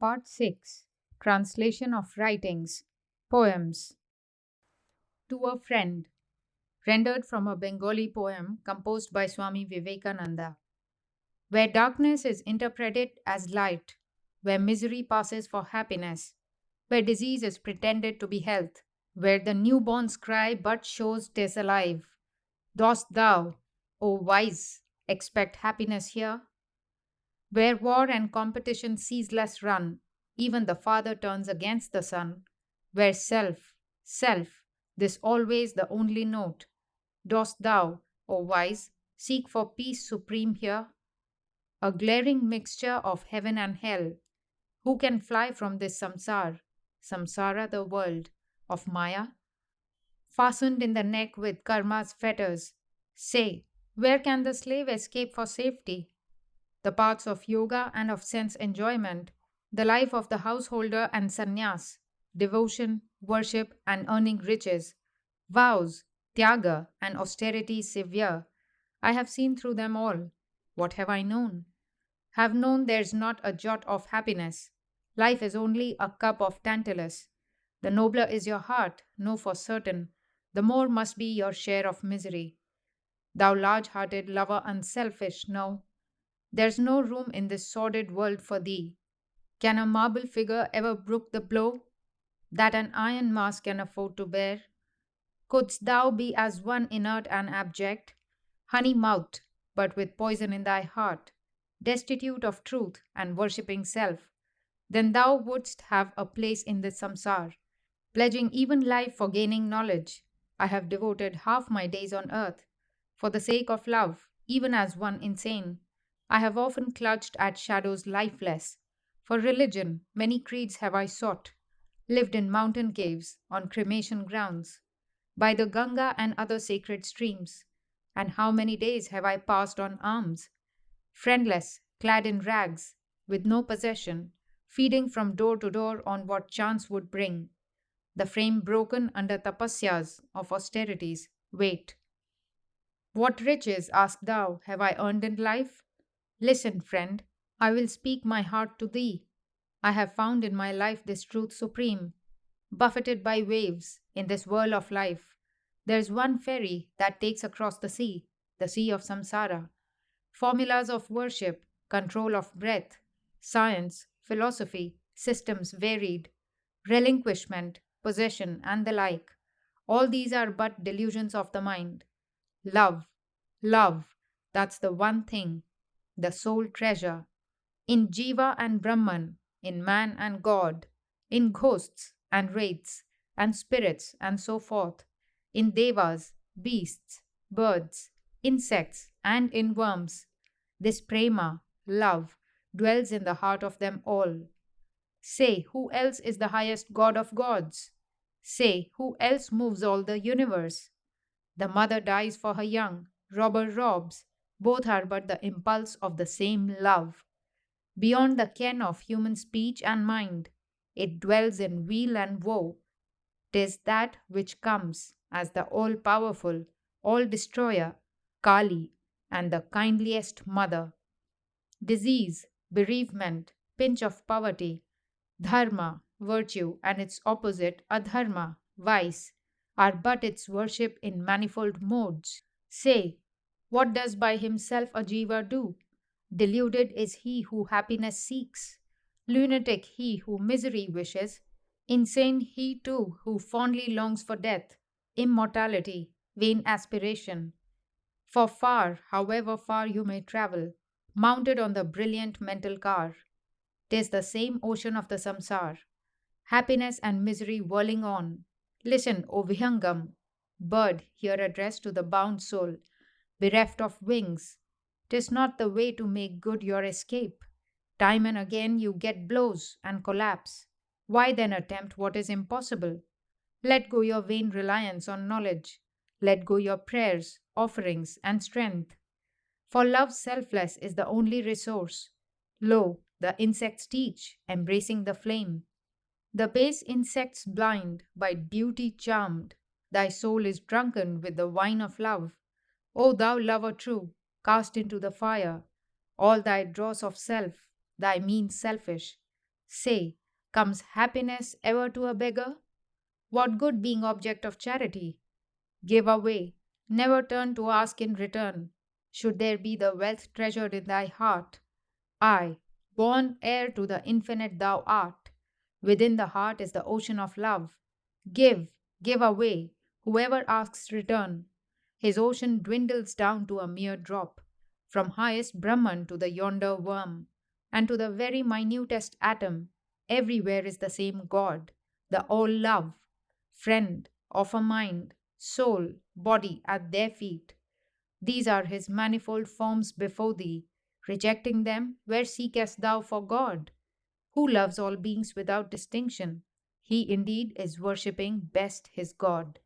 Part 6. Translation of Writings. Poems. To a Friend. Rendered from a Bengali poem composed by Swami Vivekananda. Where darkness is interpreted as light, where misery passes for happiness, where disease is pretended to be health, where the newborn's cry but shows 'tis alive. Dost thou, O wise, expect happiness here? Where war and competition ceaseless run, even the father turns against the son. Where self, this always the only note. Dost thou, O wise, seek for peace supreme here? A glaring mixture of heaven and hell. Who can fly from this samsara the world of Maya? Fastened in the neck with karma's fetters. Say, where can the slave escape for safety? The paths of yoga and of sense enjoyment, the life of the householder and sannyas, devotion, worship, and earning riches, vows, tyaga, and austerities severe. I have seen through them all. What have I known? Have known there's not a jot of happiness. Life is only a cup of Tantalus. The nobler is your heart, know for certain, the more must be your share of misery. Thou large hearted lover unselfish, know. There's no room in this sordid world for thee. Can a marble figure ever brook the blow that an iron mask can afford to bear? Couldst thou be as one inert and abject, honey mouthed, but with poison in thy heart, destitute of truth and worshipping self, then thou wouldst have a place in this samsar, pledging even life for gaining knowledge. I have devoted half my days on earth for the sake of love, even as one insane. I have often clutched at shadows lifeless. For religion, many creeds have I sought, lived in mountain caves, on cremation grounds, by the Ganga and other sacred streams. And how many days have I passed on alms, friendless, clad in rags, with no possession, feeding from door to door on what chance would bring. The frame broken under tapasyas of austerities. Wait. What riches, ask thou, have I earned in life? Listen, friend, I will speak my heart to thee. I have found in my life this truth supreme. Buffeted by waves in this whirl of life, there is one ferry that takes across the sea of samsara. Formulas of worship, control of breath, science, philosophy, systems varied, relinquishment, possession, and the like. All these are but delusions of the mind. Love, love, that's the one thing, the sole treasure. In Jiva and Brahman, in man and God, in ghosts and wraiths and spirits and so forth, in devas, beasts, birds, insects, and in worms. This prema, love, dwells in the heart of them all. Say, who else is the highest God of gods? Say, who else moves all the universe? The mother dies for her young, robber robs, both are but the impulse of the same love. Beyond the ken of human speech and mind, it dwells in weal and woe. 'Tis that which comes as the all-powerful, all-destroyer, Kali, and the kindliest mother. Disease, bereavement, pinch of poverty, dharma, virtue, and its opposite, adharma, vice, are but its worship in manifold modes. Say, what does by himself a jiva do? Deluded is he who happiness seeks, lunatic he who misery wishes, insane he too who fondly longs for death, immortality, vain aspiration. For far, however far you may travel, mounted on the brilliant mental car, 'tis the same ocean of the samsar, happiness and misery whirling on. Listen, O Vihangam, bird here addressed to the bound soul, bereft of wings. 'Tis not the way to make good your escape. Time and again you get blows and collapse. Why then attempt what is impossible? Let go your vain reliance on knowledge. Let go your prayers, offerings, and strength. For love selfless is the only resource. Lo, the insects teach, embracing the flame. The base insects blind, by beauty charmed. Thy soul is drunken with the wine of love. O thou lover true, cast into the fire all thy dross of self, thy means selfish. Say, comes happiness ever to a beggar? What good being object of charity? Give away, never turn to ask in return. Should there be the wealth treasured in thy heart? I, born heir to the infinite thou art. Within the heart is the ocean of love. Give, give away, whoever asks return. His ocean dwindles down to a mere drop, from highest Brahman to the yonder worm, and to the very minutest atom. Everywhere is the same God, the all love, friend of a mind, soul, body at their feet. These are his manifold forms before thee. Rejecting them, where seekest thou for God? Who loves all beings without distinction? He indeed is worshipping best his God.